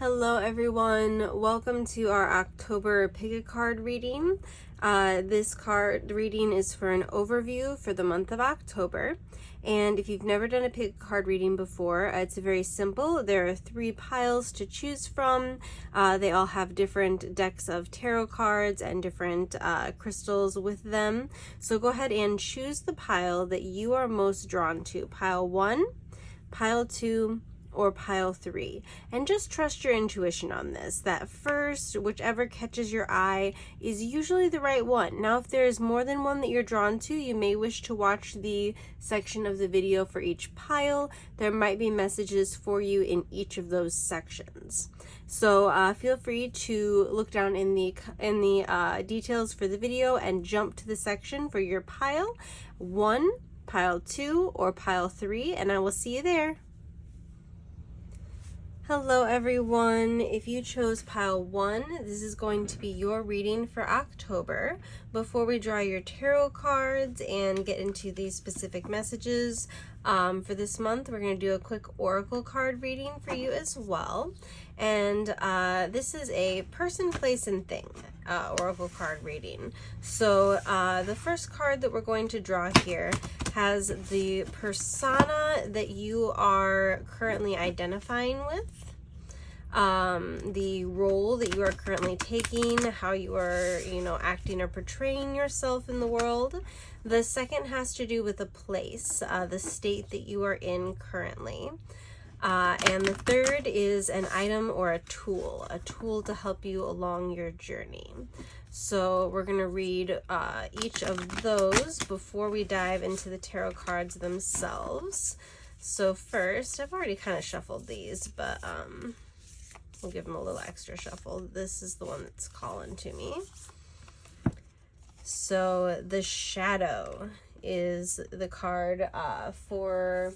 Hello everyone, welcome to our October pick a card reading. This card reading is for an overview for the month of October. And if you've never done a pick a card reading before, it's very simple. There are 3 piles to choose from. They all have different decks of tarot cards and different crystals with them. So go ahead and choose the pile that you are most drawn to. Pile 1, pile 2, or pile 3, and just trust your intuition on this, that first, whichever catches your eye is usually the right one. Now if there is more than one that you're drawn to, you may wish to watch the section of the video for each pile. There might be messages for you in each of those sections. So feel free to look down in the details for the video and jump to the section for your pile 1, pile 2, or pile 3, and I will see you there. Hello everyone, if you chose pile 1, this is going to be your reading for October. Before we draw your tarot cards and get into these specific messages for this month, we're going to do a quick oracle card reading for you as well. And this is a person, place, and thing oracle card reading. So the first card that we're going to draw here has the persona that you are currently identifying with, the role that you are currently taking, how you are, acting or portraying yourself in the world. The second has to do with a place, the state that you are in currently. And the third is an item or a tool to help you along your journey. So we're going to read each of those before we dive into the tarot cards themselves. So first, I've already kind of shuffled these, but we'll give them a little extra shuffle. This is the one that's calling to me. So the Shadow is the card for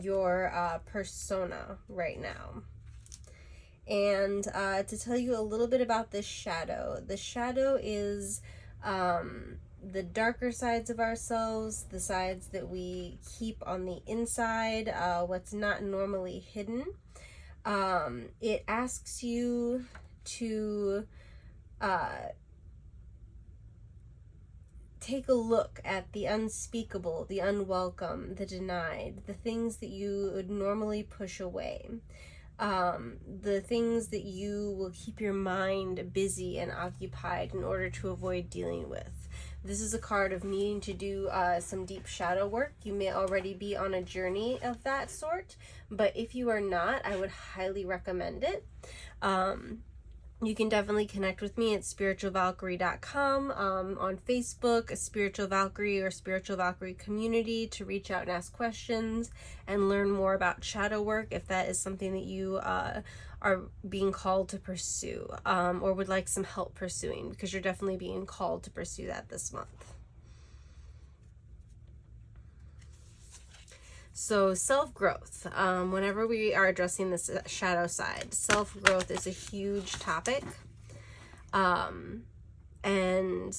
your persona right now. And to tell you a little bit about this shadow, the shadow is the darker sides of ourselves, the sides that we keep on the inside, what's not normally hidden. It asks you to take a look at the unspeakable, the unwelcome, the denied, the things that you would normally push away, the things that you will keep your mind busy and occupied in order to avoid dealing with. This is a card of needing to do some deep shadow work. You may already be on a journey of that sort, but if you are not, I would highly recommend it. You can definitely connect with me at spiritualvalkyrie.com, on Facebook, a Spiritual Valkyrie or Spiritual Valkyrie community, to reach out and ask questions and learn more about shadow work if that is something that you are being called to pursue, or would like some help pursuing, because you're definitely being called to pursue that this month. So self-growth, whenever we are addressing this shadow side, self-growth is a huge topic. And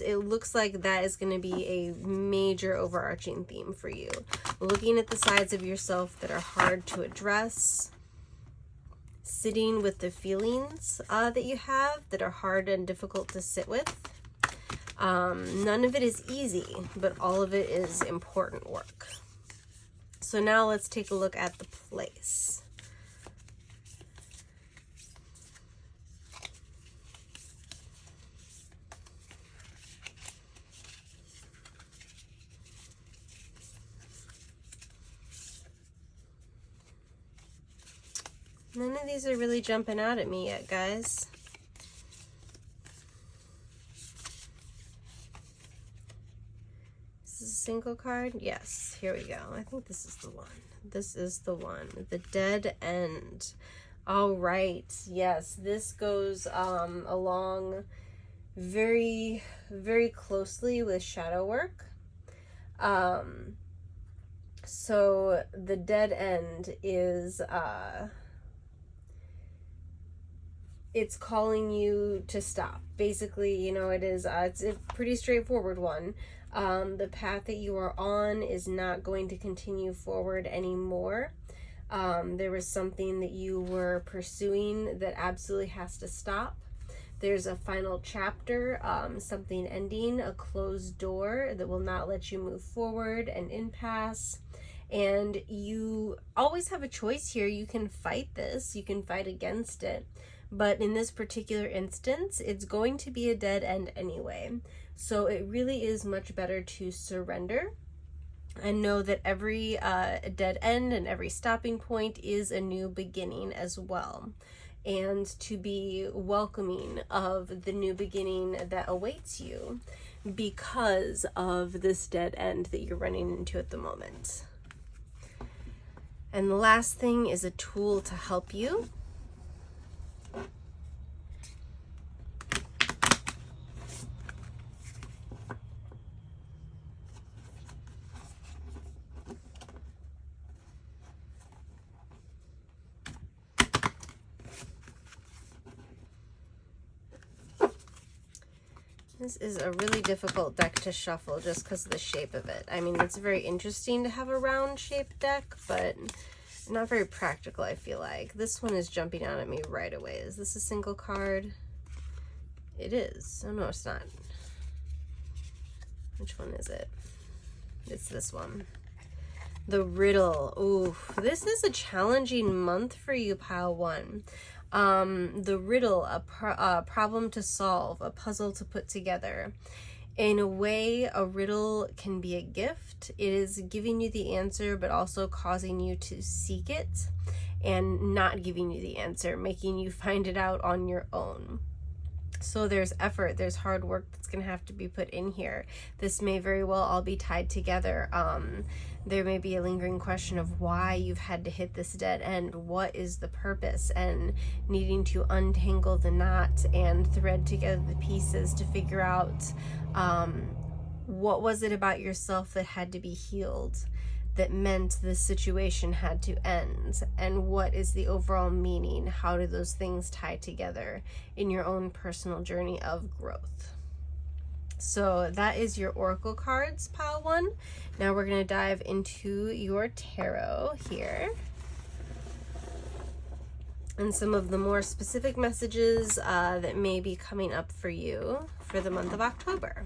it looks like that is going to be a major overarching theme for you. Looking at the sides of yourself that are hard to address, sitting with the feelings that you have that are hard and difficult to sit with. None of it is easy, but all of it is important work. So now let's take a look at the place. None of these are really jumping out at me yet, guys. Single card? Yes, here we go. I think this is the one. This is the one. The Dead End. All right. Yes, this goes along very, very closely with shadow work. So the Dead End is it's calling you to stop. Basically, it's a pretty straightforward one. The path that you are on is not going to continue forward anymore. There was something that you were pursuing that absolutely has to stop. There's a final chapter, something ending, a closed door that will not let you move forward, an impasse. And you always have a choice here. You can fight this, you can fight against it. But in this particular instance, it's going to be a dead end anyway. So it really is much better to surrender and know that every dead end and every stopping point is a new beginning as well. And to be welcoming of the new beginning that awaits you because of this dead end that you're running into at the moment. And the last thing is a tool to help you. This is a really difficult deck to shuffle just because of the shape of it. I mean, it's very interesting to have a round shaped deck, but not very practical, I feel like. This one is jumping out at me right away. Is this a single card? It is. Oh, no, it's not. Which one is it? It's this one. The Riddle. Ooh, this is a challenging month for you, Pile 1. The riddle, a problem to solve, a puzzle to put together. In a way, a riddle can be a gift. It is giving you the answer, but also causing you to seek it and not giving you the answer, making you find it out on your own. So there's effort, there's hard work that's going to have to be put in here. This may very well all be tied together. There may be a lingering question of why you've had to hit this dead end. What is the purpose? And needing to untangle the knot and thread together the pieces to figure out what was it about yourself that had to be healed, that meant this situation had to end, and what is the overall meaning? How do those things tie together in your own personal journey of growth? So that is your oracle cards, Pile 1. Now we're going to dive into your tarot here and some of the more specific messages that may be coming up for you for the month of October.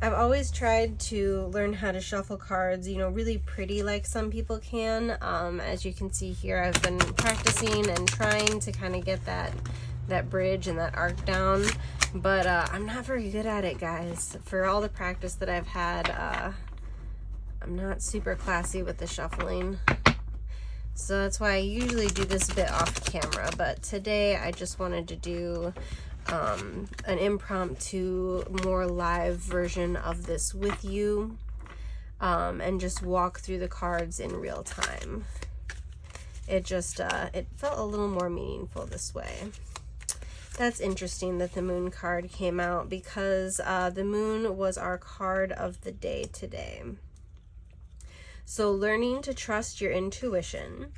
I've always tried to learn how to shuffle cards, you know, really pretty like some people can. As you can see here, I've been practicing and trying to kind of get that bridge and that arc down, but I'm not very good at it, guys. For all the practice that I've had, I'm not super classy with the shuffling. So that's why I usually do this a bit off camera, but today I just wanted to do an impromptu, more live version of this with you, and just walk through the cards in real time. It just, it felt a little more meaningful this way. That's interesting that the Moon card came out because the Moon was our card of the day today. So learning to trust your intuition,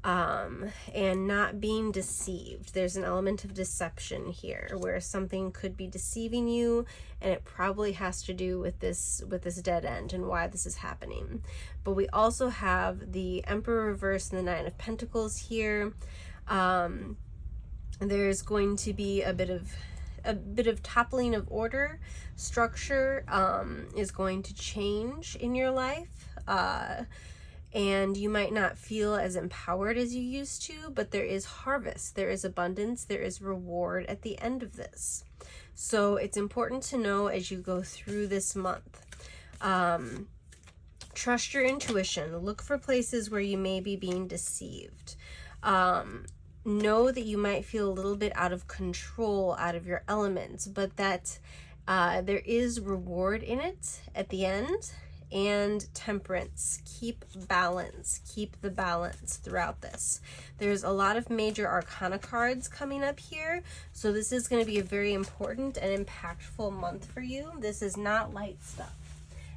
and not being deceived. There's an element of deception here where something could be deceiving you, and it probably has to do with this dead end and why this is happening. But we also have the Emperor reversed and the Nine of Pentacles here. There's going to be a bit of toppling of order. Structure is going to change in your life. And you might not feel as empowered as you used to, but there is harvest, there is abundance, there is reward at the end of this. So it's important to know as you go through this month. Trust your intuition. Look for places where you may be being deceived. Know that you might feel a little bit out of control, out of your elements, but that there is reward in it at the end. And temperance. Keep balance. Keep the balance throughout this. There's a lot of major arcana cards coming up here, so this is going to be a very important and impactful month for you. This is not light stuff.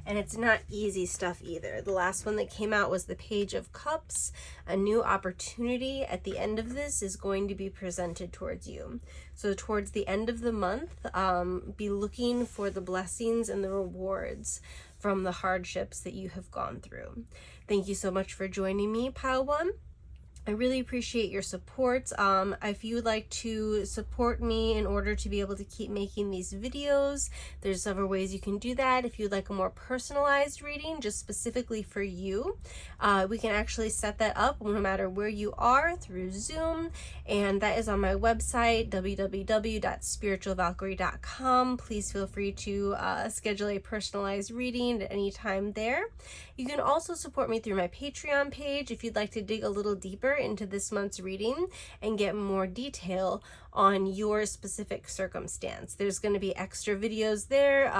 And it's not easy stuff either. The last one that came out was the Page of Cups. A new opportunity at the end of this is going to be presented towards you. So towards the end of the month, be looking for the blessings and the rewards from the hardships that you have gone through. Thank you so much for joining me, Pile 1. I really appreciate your support. If you would like to support me in order to be able to keep making these videos, there's several ways you can do that. If you'd like a more personalized reading, just specifically for you, we can actually set that up no matter where you are through Zoom, and that is on my website, www.spiritualvalkyrie.com. Please feel free to schedule a personalized reading at any time there. You can also support me through my Patreon page if you'd like to dig a little deeper into this month's reading and get more detail on your specific circumstance. There's going to be extra videos there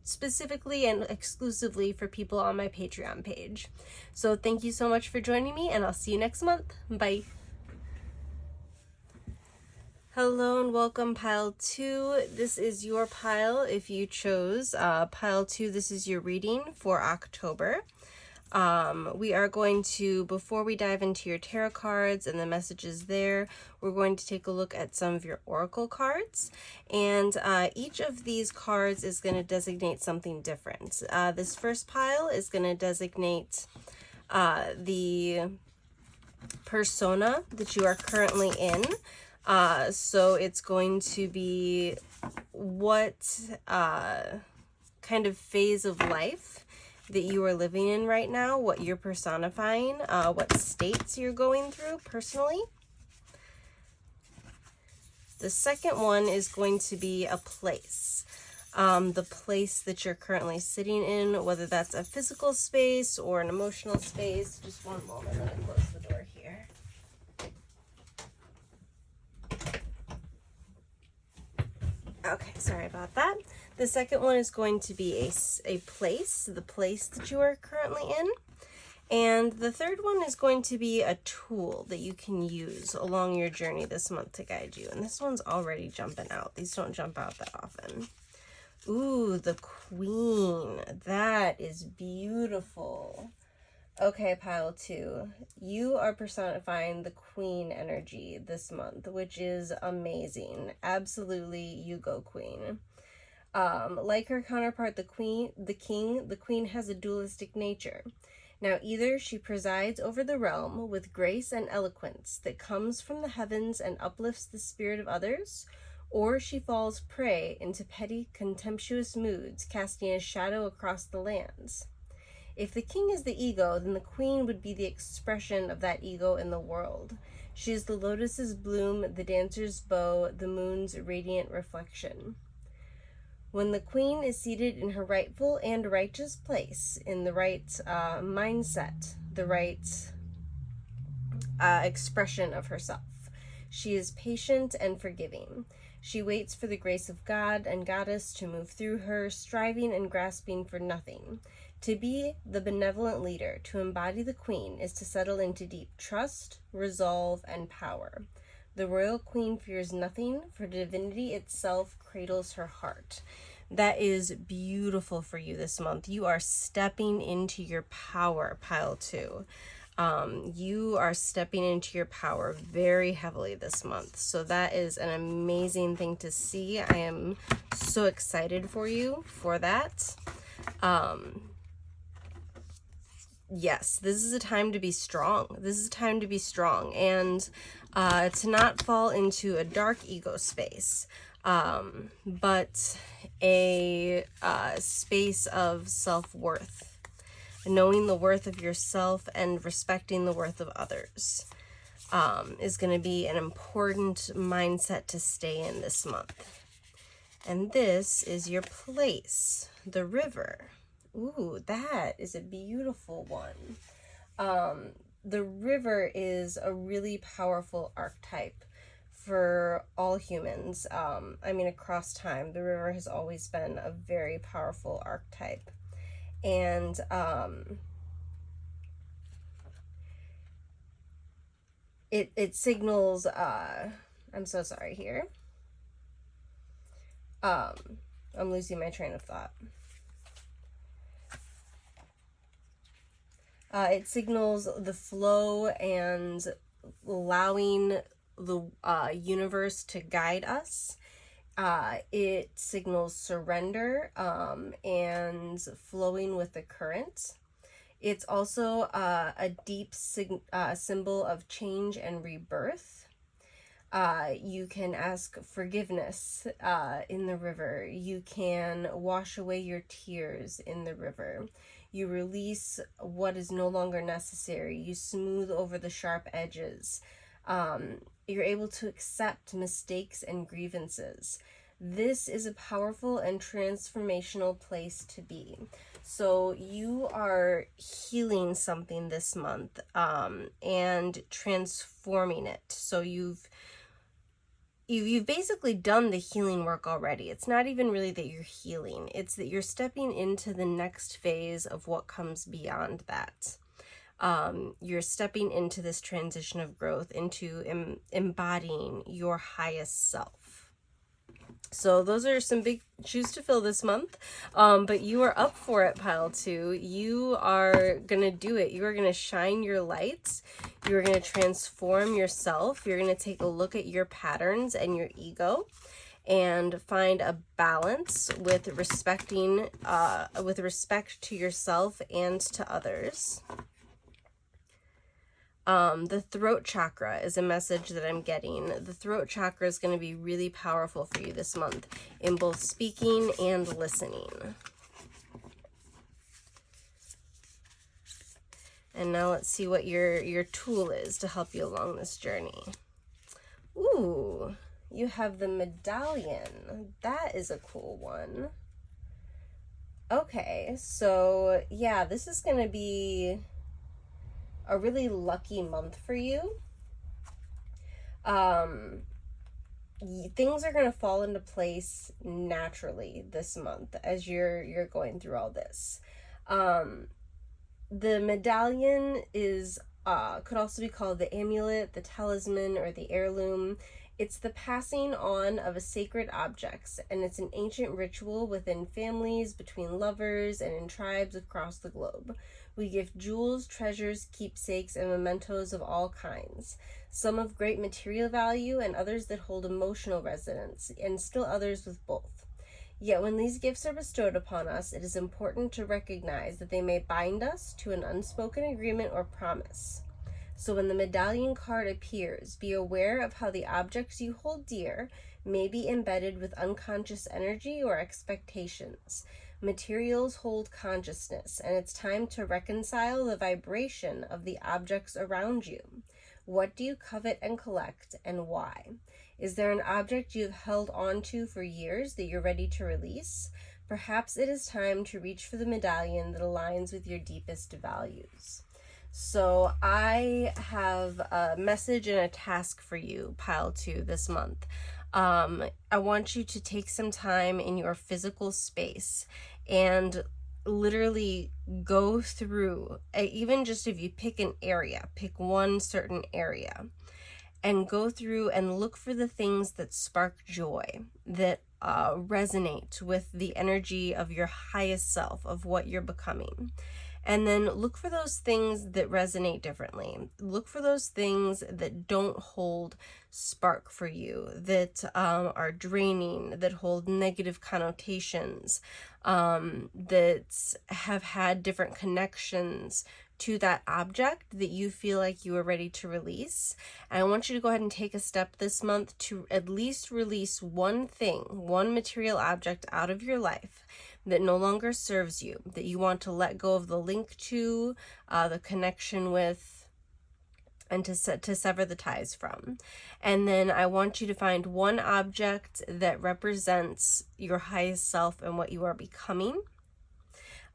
specifically and exclusively for people on my Patreon page. So thank you so much for joining me, and I'll see you next month. Bye. Hello and welcome, Pile 2. This is your pile if you chose Pile 2. This is your reading for October. We are going to, before we dive into your tarot cards and the messages there, we're going to take a look at some of your oracle cards. And each of these cards is going to designate something different. This first pile is going to designate the persona that you are currently in. So it's going to be what kind of phase of life that you are living in right now, what you're personifying, what states you're going through personally. The second one is going to be a place. The place that you're currently sitting in, whether that's a physical space or an emotional space. Just one moment, let me close the door here. Okay, sorry about that. The second one is going to be a place, the place that you are currently in. And the third one is going to be a tool that you can use along your journey this month to guide you. And this one's already jumping out. These don't jump out that often. Ooh, the Queen. That is beautiful. Okay, Pile 2. You are personifying the Queen energy this month, which is amazing. Absolutely, you go, Queen. Like her counterpart, the King, the Queen has a dualistic nature. Now, either she presides over the realm with grace and eloquence that comes from the heavens and uplifts the spirit of others, or she falls prey into petty, contemptuous moods, casting a shadow across the lands. If the king is the ego, then the queen would be the expression of that ego in the world. She is the lotus's bloom, the dancer's bow, the moon's radiant reflection. When the queen is seated in her rightful and righteous place, in the right mindset, the right expression of herself, she is patient and forgiving. She waits for the grace of God and Goddess to move through her, striving and grasping for nothing. To be the benevolent leader, to embody the queen, is to settle into deep trust, resolve, and power. The royal queen fears nothing, for divinity itself cradles her heart. That is beautiful for you this month. You are stepping into your power, Pile 2. You are stepping into your power very heavily this month. So that is an amazing thing to see. I am so excited for you for that. Yes, this is a time to be strong. This is a time to be strong and to not fall into a dark ego space, but a space of self-worth, knowing the worth of yourself and respecting the worth of others is going to be an important mindset to stay in this month. And this is your place, the river. Ooh, that is a beautiful one. The river is a really powerful archetype for all humans. I mean, across time, the river has always been a very powerful archetype. And it signals, I'm so sorry here. I'm losing my train of thought. It signals the flow and allowing the universe to guide us. It signals surrender and flowing with the current. It's also a deep symbol of change and rebirth. You can ask forgiveness in the river. You can wash away your tears in the river. You release what is no longer necessary. You smooth over the sharp edges. You're able to accept mistakes and grievances. This is a powerful and transformational place to be. So you are healing something this month and transforming it. So you've basically done the healing work already. It's not even really that you're healing. It's that you're stepping into the next phase of what comes beyond that. You're stepping into this transition of growth, into embodying your highest self. So those are some big shoes to fill this month, but you are up for it, pile 2. You are going to do it. You are going to shine your lights. You're going to transform yourself. You're going to take a look at your patterns and your ego and find a balance with respect to yourself and to others. The throat chakra is a message that I'm getting. The throat chakra is going to be really powerful for you this month in both speaking and listening. And now let's see what your tool is to help you along this journey. Ooh, you have the medallion. That is a cool one. Okay, so yeah, this is going to be a really lucky month for you. Things are going to fall into place naturally this month as you're going through all this. The medallion is could also be called the amulet, the talisman, or the heirloom. It's the passing on of a sacred object, and it's an ancient ritual within families, between lovers, and in tribes across the globe. We gift jewels, treasures, keepsakes, and mementos of all kinds, some of great material value and others that hold emotional resonance, and still others with both. Yet when these gifts are bestowed upon us, it is important to recognize that they may bind us to an unspoken agreement or promise. So when the medallion card appears, be aware of how the objects you hold dear may be embedded with unconscious energy or expectations. Materials hold consciousness, and it's time to reconcile the vibration of the objects around you. What do you covet and collect, and why? Is there an object you've held on to for years that you're ready to release? Perhaps it is time to reach for the medallion that aligns with your deepest values. So I have a message and a task for you, pile 2, this month. I want you to take some time in your physical space and literally go through, even just if you pick an area, pick one certain area, and go through and look for the things that spark joy, that resonate with the energy of your highest self, of what you're becoming. And then look for those things that resonate differently. Look for those things that don't hold spark for you, that are draining, that hold negative connotations, that have had different connections to that object that you feel like you are ready to release. And I want you to go ahead and take a step this month to at least release one thing, one material object out of your life that no longer serves you, that you want to let go of the link to, the connection with, and to sever the ties from. And then I want you to find one object that represents your highest self and what you are becoming.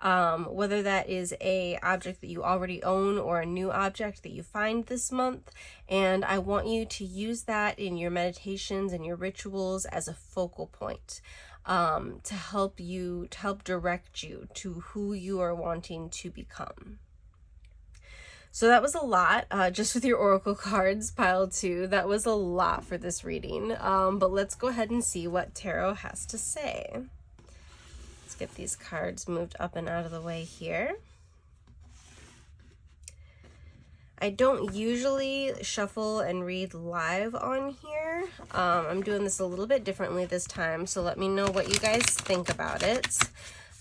Whether that is a object that you already own or a new object that you find this month. And I want you to use that in your meditations and your rituals as a focal point. To help direct you to who you are wanting to become. So that was a lot, just with your oracle cards, pile 2. That was a lot for this reading, but let's go ahead and see what tarot has to say. Let's get these cards moved up and out of the way here. I don't usually shuffle and read live on here. I'm doing this a little bit differently this time, so let me know what you guys think about it.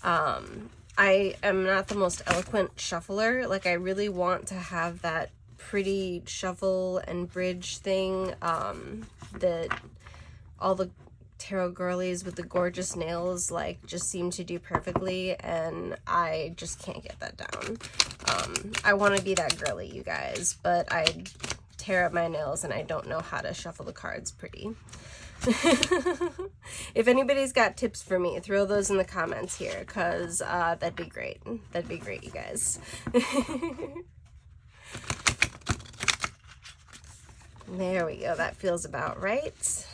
I am not the most eloquent shuffler. Like, I really want to have that pretty shuffle and bridge thing that all the tarot girlies with the gorgeous nails like just seem to do perfectly, and I just can't get that down. I want to be that girly, you guys, but I tear up my nails and I don't know how to shuffle the cards pretty. If anybody's got tips for me, throw those in the comments here, because that'd be great. That'd be great, you guys. There we go. That feels about right.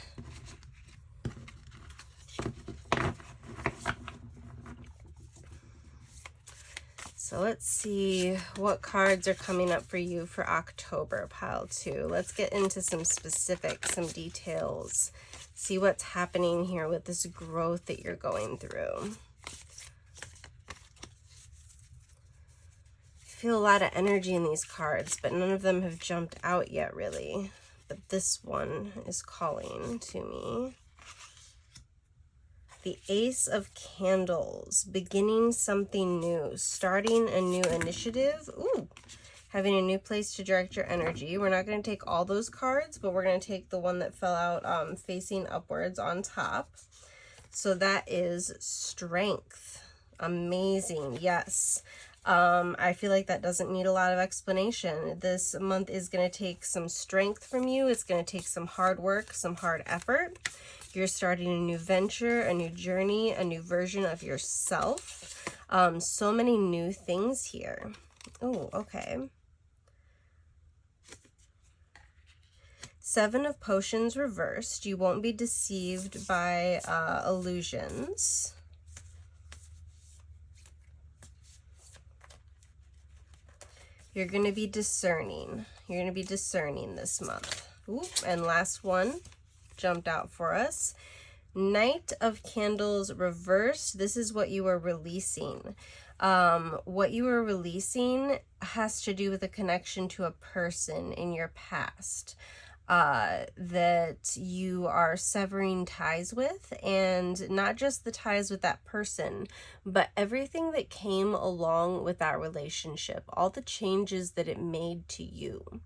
So let's see what cards are coming up for you for October, pile 2. Let's get into some specifics, some details. See what's happening here with this growth that you're going through. I feel a lot of energy in these cards, but none of them have jumped out yet, really. But this one is calling to me. The Ace of Candles, beginning something new, starting a new initiative. Ooh, having a new place to direct your energy. We're not going to take all those cards, but we're going to take the one that fell out facing upwards on top. So that is Strength. Amazing. Yes. I feel like that doesn't need a lot of explanation. This month is going to take some strength from you. It's going to take some hard work, some hard effort. You're starting a new venture, a new journey, a new version of yourself. So many new things here. Oh, okay. 7 of Potions reversed. You won't be deceived by illusions. You're going to be discerning. You're going to be discerning this month. Ooh, and last one jumped out for us. Knight of Candles reversed. This is what you are releasing. What you are releasing has to do with a connection to a person in your past that you are severing ties with, and not just the ties with that person, but everything that came along with that relationship, all the changes that it made to you.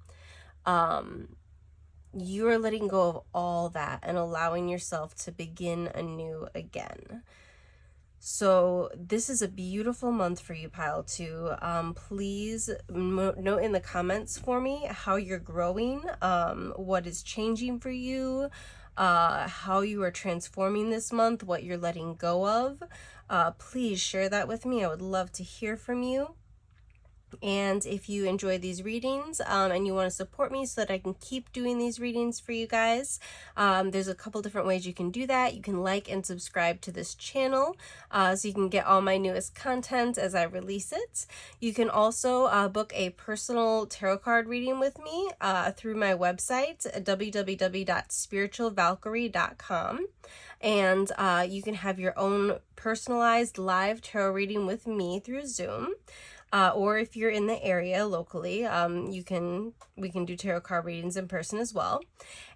You are letting go of all that and allowing yourself to begin anew again. So this is a beautiful month for you, pile 2. Please note in the comments for me how you're growing, what is changing for you, how you are transforming this month, what you're letting go of. Please share that with me. I would love to hear from you. And if you enjoy these readings and you want to support me so that I can keep doing these readings for you guys, there's a couple different ways you can do that. You can like and subscribe to this channel so you can get all my newest content as I release it. You can also book a personal tarot card reading with me through my website, www.spiritualvalkyrie.com. And you can have your own personalized live tarot reading with me through Zoom. Or if you're in the area locally, we can do tarot card readings in person as well.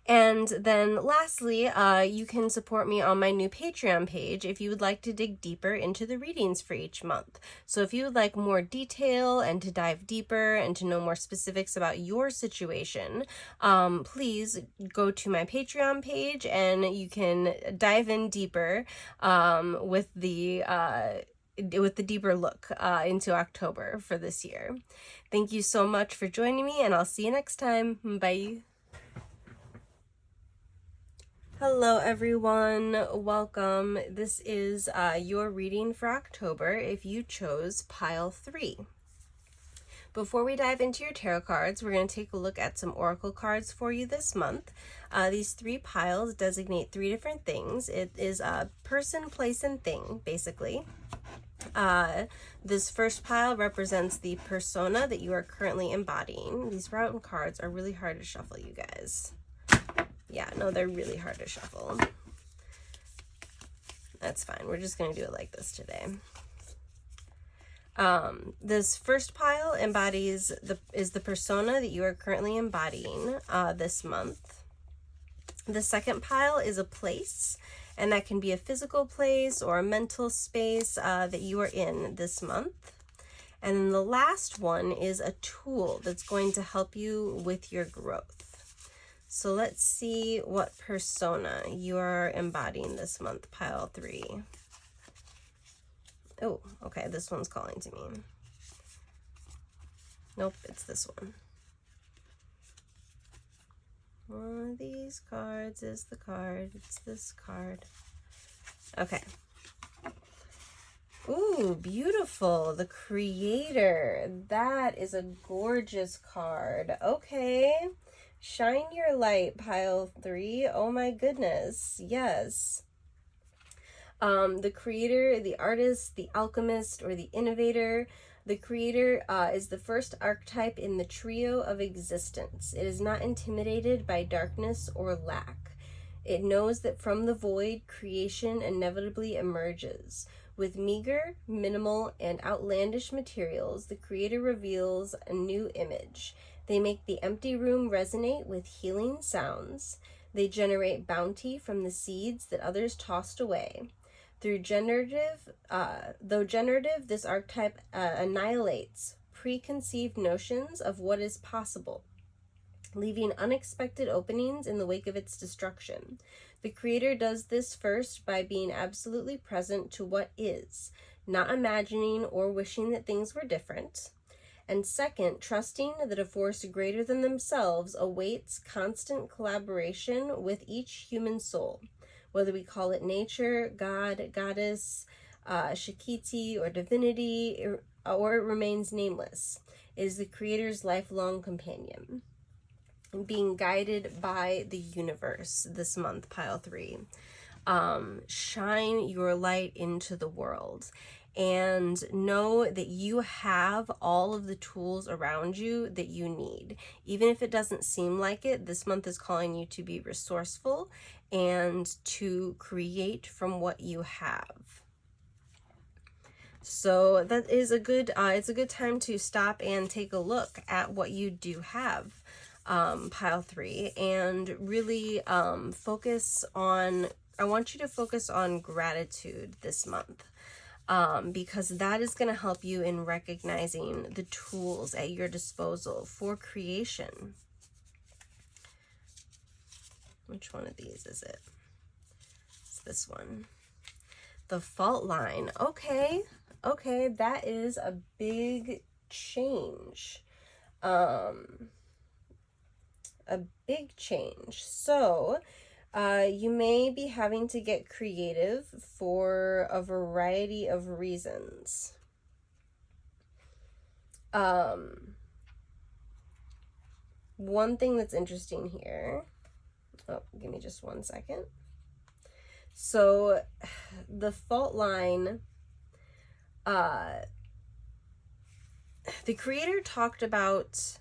And then lastly, you can support me on my new Patreon page if you would like to dig deeper into the readings for each month. So if you would like more detail and to dive deeper and to know more specifics about your situation, please go to my Patreon page and you can dive in deeper with the deeper look into October for this year. Thank you so much for joining me, and I'll see you next time. Bye. Hello everyone, welcome. This is your reading for October if you chose pile 3. Before we dive into your tarot cards, we're going to take a look at some oracle cards for you this month. These 3 piles designate 3 different things. It is a person, place, and thing, basically. This first pile represents the persona that you are currently embodying. These round cards are really hard to shuffle, you guys. Yeah, no, they're really hard to shuffle. That's fine. We're just going to do it like this today. This first pile embodies is the persona that you are currently embodying this month. The second pile is a place, and that can be a physical place or a mental space that you are in this month. And then the last one is a tool that's going to help you with your growth. So let's see what persona you are embodying this month, pile 3. Oh, okay, this one's calling to me. Nope, it's this one. One of these cards is the card. It's this card. Okay. Ooh, beautiful. The Creator. That is a gorgeous card. Okay. Shine your light, pile 3. Oh my goodness. Yes. The Creator, the artist, the alchemist, or the innovator. The Creator is the first archetype in the trio of existence. It is not intimidated by darkness or lack. It knows that from the void, creation inevitably emerges. With meager, minimal, and outlandish materials, the Creator reveals a new image. They make the empty room resonate with healing sounds. They generate bounty from the seeds that others tossed away. Though generative, this archetype annihilates preconceived notions of what is possible, leaving unexpected openings in the wake of its destruction. The Creator does this first by being absolutely present to what is, not imagining or wishing that things were different. And second, trusting that a force greater than themselves awaits constant collaboration with each human soul. Whether we call it nature, God, goddess, Shakti, or divinity, or it remains nameless, it is the Creator's lifelong companion. Being guided by the universe this month, pile 3. Shine your light into the world and know that you have all of the tools around you that you need. Even if it doesn't seem like it, this month is calling you to be resourceful and to create from what you have. So that is a good, it's a good time to stop and take a look at what you do have, pile 3, and really focus on, I want you to focus on gratitude this month. Because that is going to help you in recognizing the tools at your disposal for creation. Which one of these is it? It's this one. The fault line. Okay, that is a big change. A big change. So, you may be having to get creative for a variety of reasons. One thing that's interesting here, give me just 1 second. So the fault line, the Creator talked about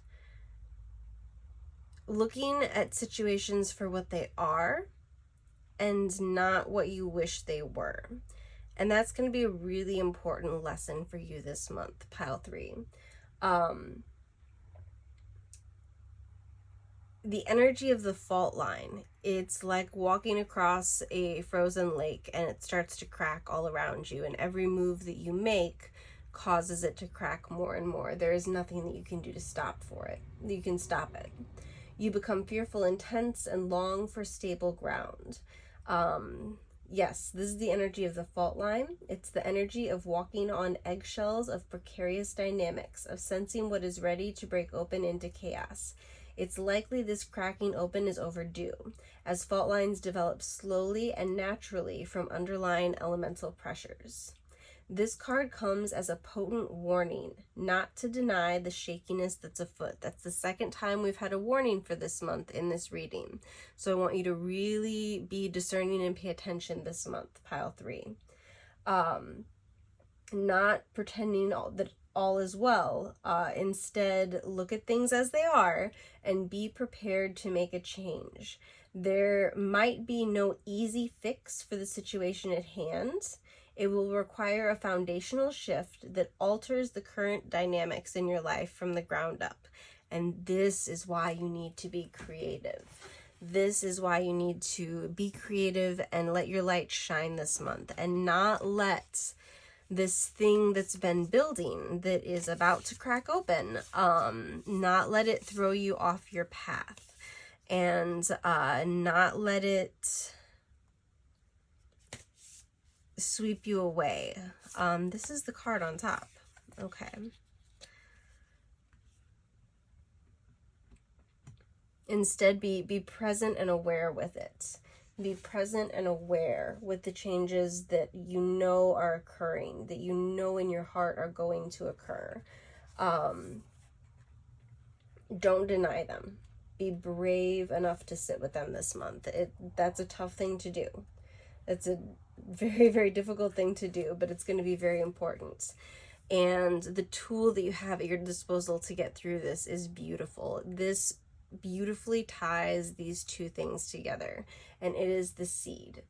looking at situations for what they are and not what you wish they were. And that's going to be a really important lesson for you this month, pile 3. The energy of the fault line, it's like walking across a frozen lake and it starts to crack all around you, and every move that you make causes it to crack more and more. There is nothing that you can do to stop it. You can stop it. You become fearful and tense and long for stable ground. Yes, this is the energy of the fault line. It's the energy of walking on eggshells, of precarious dynamics, of sensing what is ready to break open into chaos. It's likely this cracking open is overdue, as fault lines develop slowly and naturally from underlying elemental pressures. This card comes as a potent warning not to deny the shakiness that's afoot. That's the second time we've had a warning for this month in this reading. So I want you to really be discerning and pay attention this month, pile 3. Not pretending that all is well. Instead, look at things as they are and be prepared to make a change. There might be no easy fix for the situation at hand. It will require a foundational shift that alters the current dynamics in your life from the ground up. And this is why you need to be creative. This is why you need to be creative and let your light shine this month, and not let this thing that's been building, that is about to crack open, not let it throw you off your path, and not let it sweep you away. This is the card on top. Okay. Instead, be present and aware with it. Be present and aware with the changes that you know are occurring, that you know in your heart are going to occur. Don't deny them. Be brave enough to sit with them this month. That's a tough thing to do. It's a very, very difficult thing to do, but it's going to be very important. And the tool that you have at your disposal to get through this is beautiful. This beautifully ties these two things together, and it is the seed.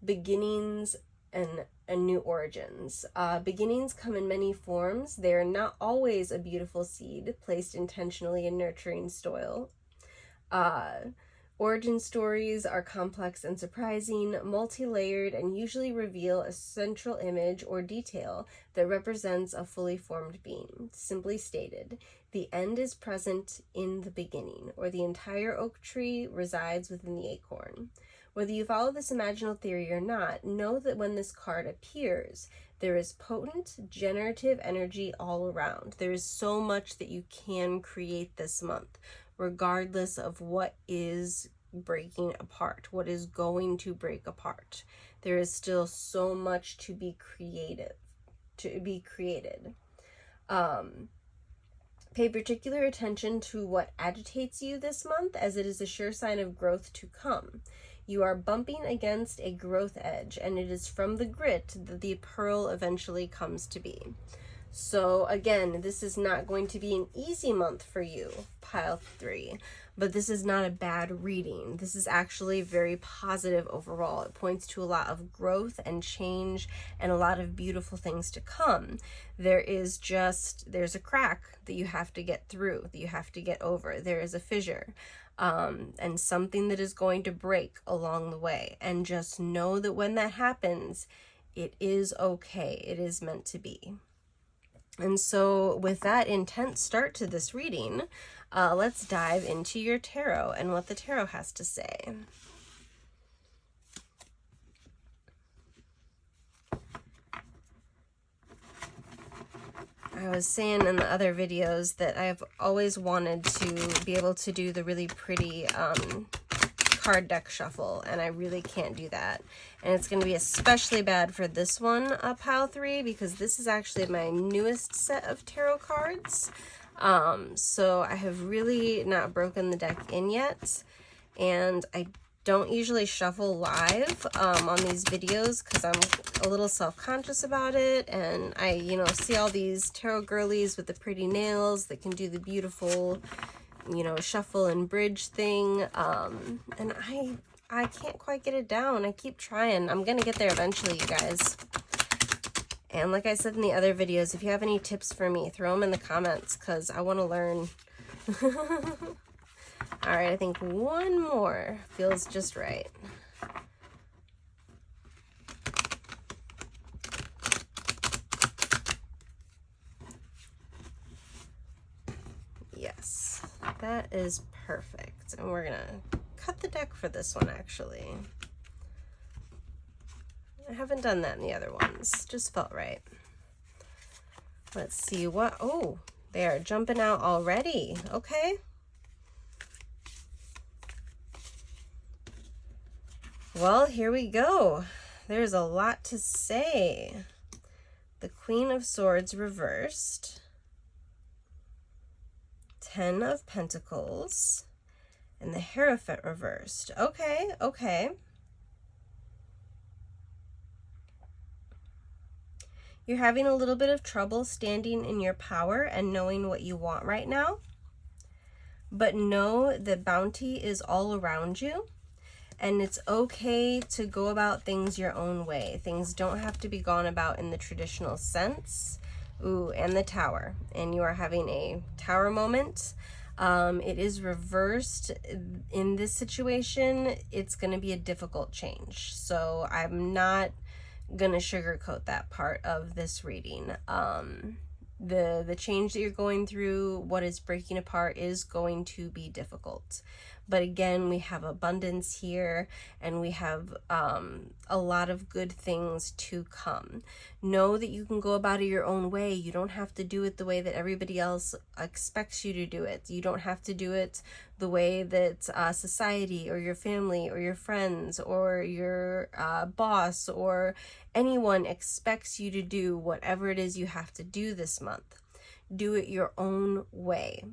Beginnings and new origins. Beginnings come in many forms. They are not always a beautiful seed placed intentionally in nurturing soil. Origin stories are complex and surprising, multi-layered, and usually reveal a central image or detail that represents a fully formed being. Simply stated, the end is present in the beginning, or the entire oak tree resides within the acorn. Whether you follow this imaginal theory or not, know that when this card appears, there is potent, generative energy all around. There is so much that you can create this month, regardless of what is breaking apart, what is going to break apart. There is still so much to be created. Pay particular attention to what agitates you this month, as it is a sure sign of growth to come. You are bumping against a growth edge, and it is from the grit that the pearl eventually comes to be. So again, this is not going to be an easy month for you, pile 3, but this is not a bad reading. This is actually very positive overall. It points to a lot of growth and change and a lot of beautiful things to come. There's a crack that you have to get through, that you have to get over. There is a fissure, and something that is going to break along the way. And just know that when that happens, it is okay. It is meant to be. And so with that intense start to this reading, let's dive into your tarot and what the tarot has to say. I was saying in the other videos that I've always wanted to be able to do the really pretty card deck shuffle, and I really can't do that. And it's going to be especially bad for this one, pile 3, because this is actually my newest set of tarot cards. So I have really not broken the deck in yet, and I don't usually shuffle live on these videos because I'm a little self-conscious about it, and I, see all these tarot girlies with the pretty nails that can do the beautiful, shuffle and bridge thing, and I can't quite get it down. I keep trying. I'm gonna get there eventually, you guys. And like I said in the other videos, if you have any tips for me, throw them in the comments, because I want to learn. All right, I think one more feels just right. Yes, that is perfect. And we're gonna cut the deck for this one, actually. I haven't done that in the other ones. Just felt right. Let's see what... Oh, they are jumping out already. Okay. Well, here we go. There's a lot to say. The Queen of Swords reversed. 10 of Pentacles. And the Hierophant reversed. Okay, okay. You're having a little bit of trouble standing in your power and knowing what you want right now. But know that bounty is all around you. And it's okay to go about things your own way. Things don't have to be gone about in the traditional sense. Ooh, and the Tower. And you are having a Tower moment. It is reversed. In this situation, it's going to be a difficult change. So I'm not going to sugarcoat that part of this reading. The change that you're going through, what is breaking apart, is going to be difficult. But again, we have abundance here, and we have a lot of good things to come. Know that you can go about it your own way. You don't have to do it the way that everybody else expects you to do it. You don't have to do it the way that society or your family or your friends or your boss or anyone expects you to do whatever it is you have to do this month. Do it your own way.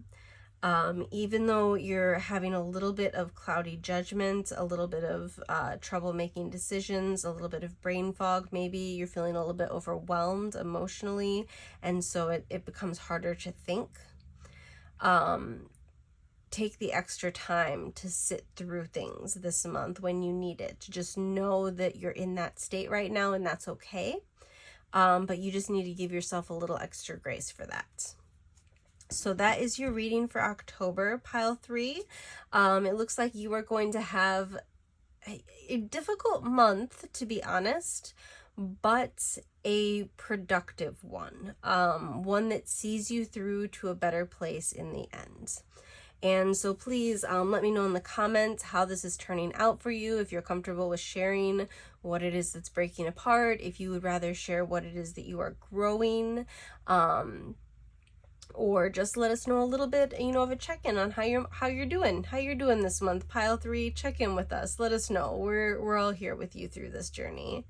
Even though you're having a little bit of cloudy judgment, a little bit of trouble making decisions, a little bit of brain fog, maybe you're feeling a little bit overwhelmed emotionally, and so it becomes harder to think. Take the extra time to sit through things this month when you need it. Just know that you're in that state right now, and that's okay. But you just need to give yourself a little extra grace for that. So that is your reading for October, pile 3. It looks like you are going to have a difficult month, to be honest, but a productive one. One that sees you through to a better place in the end. And so please let me know in the comments how this is turning out for you, if you're comfortable with sharing what it is that's breaking apart, if you would rather share what it is that you are growing, or just let us know a little bit, of a check-in on how you're doing this month. Pile 3, check in with us. Let us know. We're all here with you through this journey.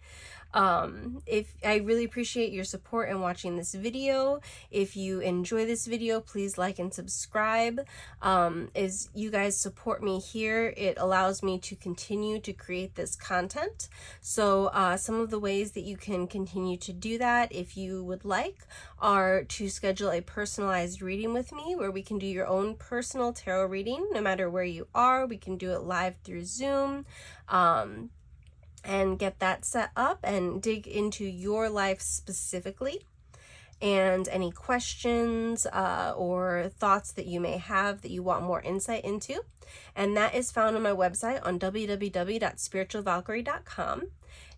If I really appreciate your support in watching this video. If you enjoy this video, please like and subscribe. As you guys support me here, it allows me to continue to create this content. So some of the ways that you can continue to do that, if you would like, are to schedule a personalized reading with me where we can do your own personal tarot reading no matter where you are. We can do it live through Zoom. And get that set up and dig into your life specifically, and any questions or thoughts that you may have that you want more insight into. And that is found on my website on www.spiritualvalkyrie.com.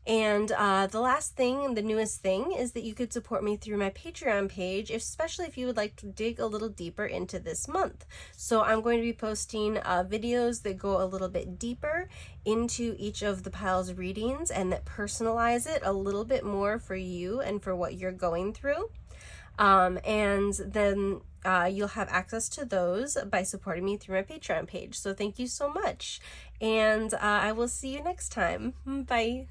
And the last thing, the newest thing, is that you could support me through my Patreon page, especially if you would like to dig a little deeper into this month. So I'm going to be posting videos that go a little bit deeper into each of the piles readings and that personalize it a little bit more for you and for what you're going through. And then you'll have access to those by supporting me through my Patreon page. So thank you so much. And I will see you next time. Bye.